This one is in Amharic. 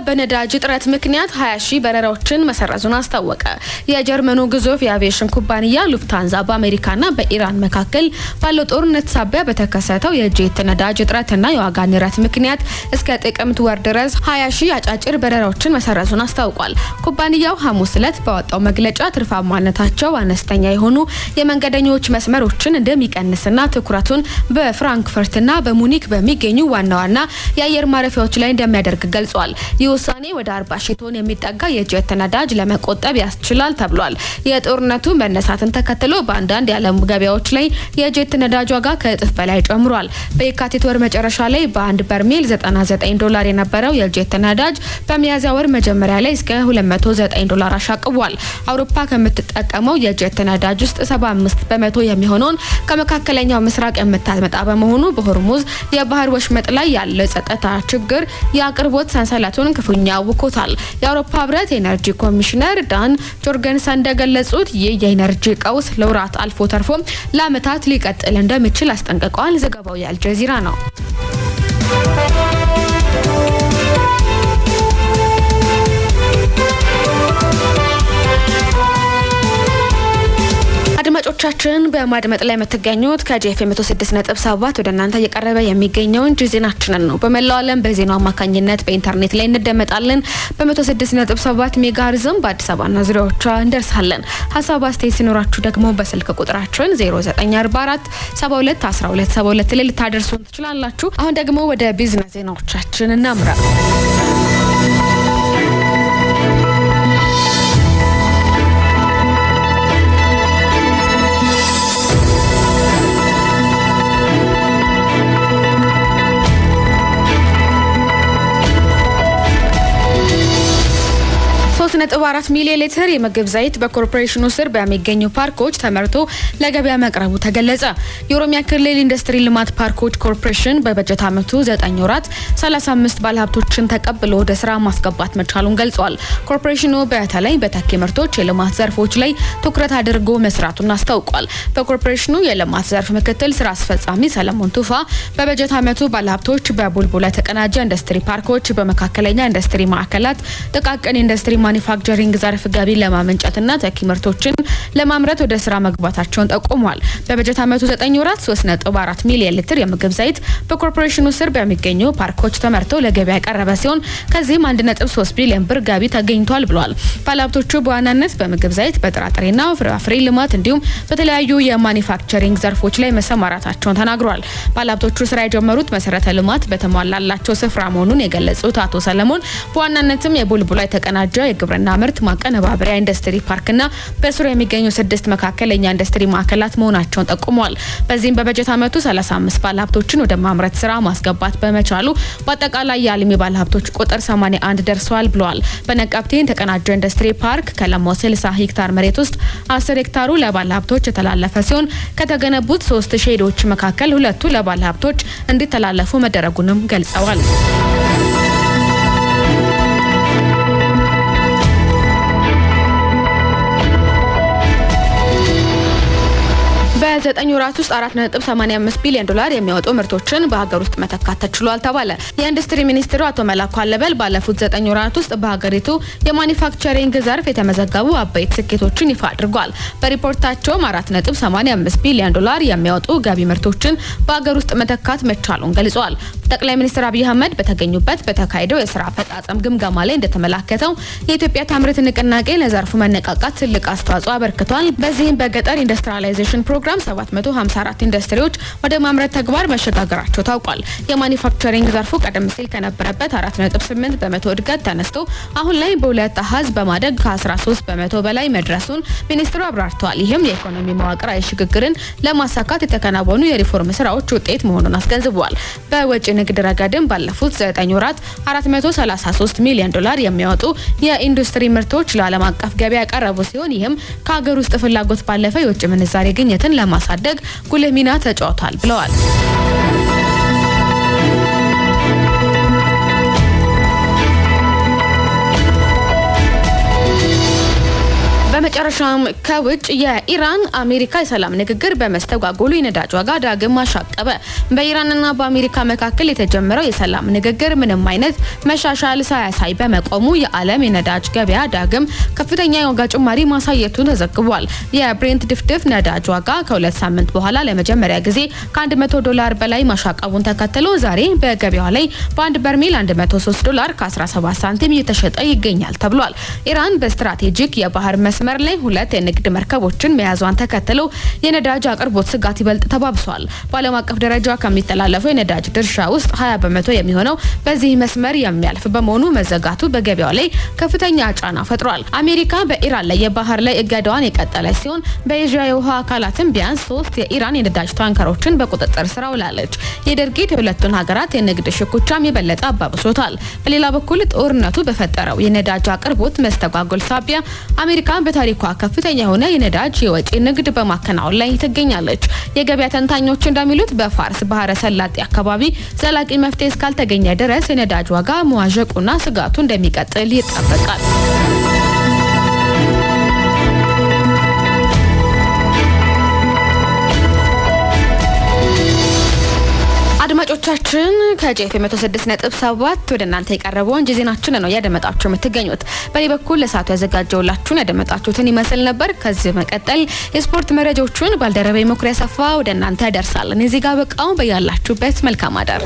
በነዳጅ እጥረት ምክንያት 20,000 በረራዎችን መሰረዙን አስታወቀ። የጀርመኑ ግዙፍ የአቪዬሽን ኩባንያ ሉፍታንዛ በአሜሪካና በኢራን መካከል ባለው ጦርነት ሳቢያ በተከሰተው የጄት ነዳጅ እጥረትና የዋጋ ንረት ምክንያት እስከ ጥቅምት ወር ድረስ 20,000 አጫጭር በረራዎችን መሰረዙን አስታውቋል። ኩባንያው ሐሙስ ዕለት ባወጣው መግለጫ ትርፋማነታቸው አነስተኛ የሆኑ የመንገደኞች መስመሮችን እንደሚቀንስና ትኩረቱን በፍራንክፈርትና በሙኒክ በሚገኙ ዋና ዋና የአየር ማረፊያዎች ላይ እንደሚያደርግ ገልጿል። ይህ ውሳኔ ወደ 40,000 ቶን የሚጠጋ የጄት ነዳጅ ለመቆጠብ ያስችላል ተብሏል። የጦርነቱ መነሳትን ተከትሎ በአንዳንድ የዓለም ገበያዎች ላይ የጄት ነዳጅ ዋጋ ከእጥፍ በላይ ጨምሯል። በየካቲት ወር መጨረሻ ላይ በአንድ በርሜል $99 የነበረው የጄት ነዳጅ በሚያዝያ ወር መጀመሪያ ላይ እስከ $209 አሻቅቧል። አውሮፓ ከምትጠቀመው የጄት ነዳጅ ውስጥ 75% የሚሆነውን ከመካከለኛው ምስራቅ የምታመጣ በመሆኑ በሆርሙዝ የባህር ወሽመጥ ላይ ያለው ጸጥታ ችግር የአቅርቦት ሰንሰለቱን ክፉኛ አውኮታል። የአውሮፓ ህብረት ኤነርጂ ኮሚሽነር ዳን ጆርገንሰን እንደገለጹት ይህ የኤነርጂ ቀውስ ለወራት አልፎ ተርፎ ለዓመታት ሊቀጥል እንደሚችል አስጠንቅቀዋል። ዘገባው የአልጀዚራ ነው። አድማጮቻችን በማድመጥ ላይ የምትገኙት ከጄኤፍኤም 106.7 ወደ እናንተ እየቀረበ የሚገኘውን ዜናችንን ነው። በመላው ዓለም በዜናው አማካኝነት በኢንተርኔት ላይ እንደመጣለን በ106.7 ሜጋሄርዝም በአዲስ አበባና ዙሪያዎቿ እንደርሳለን። ሀሳብ አስተያየት ሲኖራችሁ ደግሞ በስልክ ቁጥራችን 0944 72 12 72 ላይ ልታደርሱን ትችላላችሁ። አሁን ደግሞ ወደ ቢዝነስ ዜናዎቻችን እናምራ። $4 ሚሊዮን ሊትር የምግብ ዘይት በኮርፖሬሽኑ ስር በሚገኙ ፓርኮች ተመርቶ ለገበያ መቅረቡ ተገለጸ። የኦሮሚያ ክልል ኢንዱስትሪ ልማት ፓርኮች ኮርፖሬሽን በበጀት ዓመቱ 9 ወራት 35 ባለሀብቶችን ተቀብሎ ወደ ስራ ማስገባት መቻሉን ገልጿል። ኮርፖሬሽኑ በተለይ በተኪ ምርቶች የልማት ዘርፎች ላይ ትኩረት አድርጎ መስራቱን አስታውቋል። በኮርፖሬሽኑ የልማት ዘርፍ ምክትል ስራ አስፈጻሚ ሰለሞን ቱፋ በበጀት ዓመቱ ባለሀብቶች በቡልቡላ የተቀናጀ ኢንዱስትሪ ፓርኮች፣ በመካከለኛ ኢንዱስትሪ ማዕከላት፣ ጥቃቅን ኢንዱስትሪ ማኒፋክቸሪንግ ዘርፍ ገቢ ለማመንጨትና ተኪ ምርቶችን ለማምረት ወደ ስራ መግባታቸውን ጠቁሟል። በበጀት ዓመቱ 9 ወራት 3.4 ሚሊዮን ሊትር የምግብ ዘይት በኮርፖሬሽኑ ስር በሚገኙ ፓርኮች ተመርቶ ለገበያ ያቀረበ ሲሆን ከዚህም 1.3 ቢሊዮን ብር ገቢ ተገኝቷል ብሏል። ባለሀብቶቹ በዋናነት በምግብ ዘይት፣ በጥራጥሬና ፍራፍሬ ልማት እንዲሁም በተለያዩ የማኒፋክቸሪንግ ዘርፎች ላይ መሰማራታቸውን ተናግሯል። ባለሀብቶቹ ስራ የጀመሩት መሰረተ ልማት በተሟላላቸው ስፍራ መሆኑን የገለጹት አቶ ሰለሞን በዋናነትም የቡልቡላ የተቀናጀ የግብርና ምርት ማቀነባበሪያ ኢንዱስትሪ ፓርክና በስሩ የሚገኙ 6 መካከለኛ ኢንዱስትሪ ማዕከላት መሆናቸውን ጠቁመዋል። በዚህም በበጀት ዓመቱ 35 ባለሀብቶችን ወደ ማምረት ስራ ማስገባት በመቻሉ በአጠቃላይ የአልሚ ባለሀብቶች ቁጥር 81 ደርሰዋል ብለዋል። በነቀብቴ የተቀናጀ ኢንዱስትሪ ፓርክ ከለማው 60 ሄክታር መሬት ውስጥ 10 ሄክታሩ ለባለሀብቶች የተላለፈ ሲሆን ከተገነቡት 3 ሼዶች መካከል 2ቱ ለባለሀብቶች እንዲተላለፉ መደረጉንም ገልጸዋል። በ9 ወራት ውስጥ $4.85 ቢሊዮን የሚያወጡ ምርቶችን በሀገር ውስጥ መተካት ተችሏል ተባለ። የኢንዱስትሪ ሚኒስትሩ አቶ መላኩ አለበል ባለፉት 9 ወራት ውስጥ በሀገሪቱ የማኒፋክቸሪንግ ዘርፍ የተመዘገቡ አበይት ስኬቶችን ይፋ አድርጓል። በሪፖርታቸውም $4.85 ቢሊዮን የሚያወጡ ገቢ ምርቶችን በሀገር ውስጥ መተካት መቻሉን ገልጸዋል። ጠቅላይ ሚኒስትር አብይ አህመድ በተገኙበት በተካሄደው የስራ አፈጻጸም ግምገማ ላይ እንደተመላከተው የኢትዮጵያ ታምርት ንቅናቄ ለዘርፉ መነቃቃት ትልቅ አስተዋጽኦ አበርክቷል። በዚህም በገጠር ኢንዱስትሪያላይዜሽን ፕሮግራም 754 ኢንዱስትሪዎች ወደ ማምረት ተግባር መሸጋገራቸው ታውቋል። የማኒፋክቸሪንግ ዘርፉ ቀደም ሲል ከነበረበት 4.8% እድገት ተነስቶ አሁን ላይ በሁለት አሃዝ በማደግ ከ13% በላይ መድረሱን ሚኒስትሩ አብራርተዋል። ይህም የኢኮኖሚ መዋቅራዊ ሽግግርን ለማሳካት የተከናወኑ የሪፎርም ስራዎች ውጤት መሆኑን አስገንዝበዋል። በወጪ ንግድ ረገድም ባለፉት 9 ወራት $433 ሚሊዮን የሚያወጡ የኢንዱስትሪ ምርቶች ለዓለም አቀፍ ገበያ ያቀረቡ ሲሆን ይህም ከሀገር ውስጥ ፍላጎት ባለፈ የውጭ ምንዛሬ ግኝትን ለማሳደግ ጉልህ ሚና ተጫውቷል ብለዋል። በመጨረሻም ከውጭ የኢራን አሜሪካ የሰላም ንግግር በመስተጓጎሉ የነዳጅ ዋጋ ዳግም አሻቀበ። በኢራንና በአሜሪካ መካከል የተጀመረው የሰላም ንግግር ምንም አይነት መሻሻል ሳያሳይ በመቆሙ የዓለም የነዳጅ ገበያ ዳግም ከፍተኛ የዋጋ ጭማሪ ማሳየቱ ተዘግቧል። የብሬንት ድፍድፍ ነዳጅ ዋጋ ከሁለት ሳምንት በኋላ ለመጀመሪያ ጊዜ $100 በላይ ማሻቀቡን ተከትሎ ዛሬ በገበያው ላይ በአንድ በርሜል $103 ከ17 ሳንቲም እየተሸጠ ይገኛል ተብሏል። ኢራን በስትራቴጂክ የባህር መስመር ላይ ሁለት የንግድ መርከቦችን መያዟን ተከትሎ የነዳጅ አቅርቦት ስጋት ይበልጥ ተባብሷል። በዓለም አቀፍ ደረጃ ከሚተላለፈው የነዳጅ ድርሻ ውስጥ 20% የሚሆነው በዚህ መስመር የሚያልፍ በመሆኑ መዘጋቱ በገበያው ላይ ከፍተኛ ጫና ፈጥሯል። አሜሪካ በኢራን ላይ የባህር ላይ እገዳዋን የቀጠለች ሲሆን በኤዥያ የውሃ አካላትም ቢያንስ 3 የኢራን የነዳጅ ታንከሮችን በቁጥጥር ስር አውላለች። የድርጊት የሁለቱን ሀገራት የንግድ ሽኩቻም የበለጠ አባብሶታል። በሌላ በኩል ጦርነቱ በፈጠረው የነዳጅ አቅርቦት መስተጓጎል ሳቢያ አሜሪካ በታሪኳ ከፍተኛ የሆነ የነዳጅ የወጪ ንግድ በማከናወን ላይ ትገኛለች። የገበያ ተንታኞች እንደሚሉት በፋርስ ባህረ ሰላጤ አካባቢ ዘላቂ መፍትሄ እስካልተገኘ ድረስ የነዳጅ ዋጋ መዋዠቁና ስጋቱ እንደሚቀጥል ይጠበቃል። አድማጮቻችን ከጄፍ 106.7 ወደ እናንተ የቀረበው እንጂ ዜናችን ነው ያደመጣችሁ የምትገኙት። በእኔ በኩል ለሰዓቱ ያዘጋጀውላችሁን ያደመጣችሁትን ይመስል ነበር። ከዚህ መቀጠል የስፖርት መረጃዎችን ባልደረባዬ መኩሪያ ሰፋ ወደ እናንተ ያደርሳል። እዚህ ጋር በቃው። በያላችሁበት መልካም አዳር።